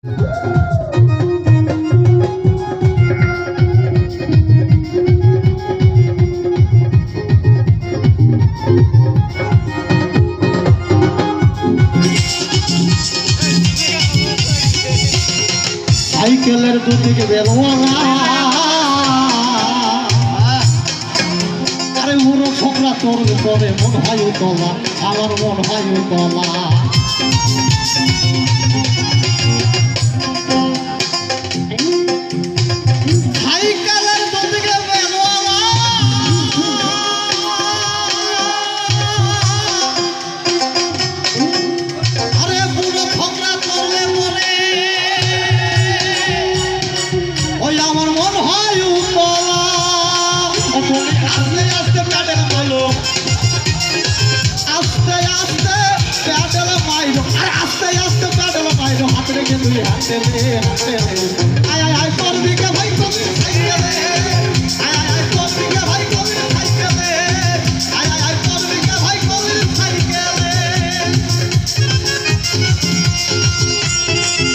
সাইকেলের দুদিকে বেলওয়ালা আরে উড়ো ছোকরা তোর করে মন হয় উতলা আমার মন হয় উতলা সাইকেলের দুদিকে বেলওয়ালা আরে বুড়ো ছোকরা তোরলে মরে ওই আমার মন হয় উতলা আস্তে আস্তে প্যাডেল বলো আস্তে আস্তে প্যাডেল মাইরো আর আস্তে আস্তে প্যাডেল মাইরো হাত রেখে তুই হাতে রে আয় আয় আয় তোর দিকে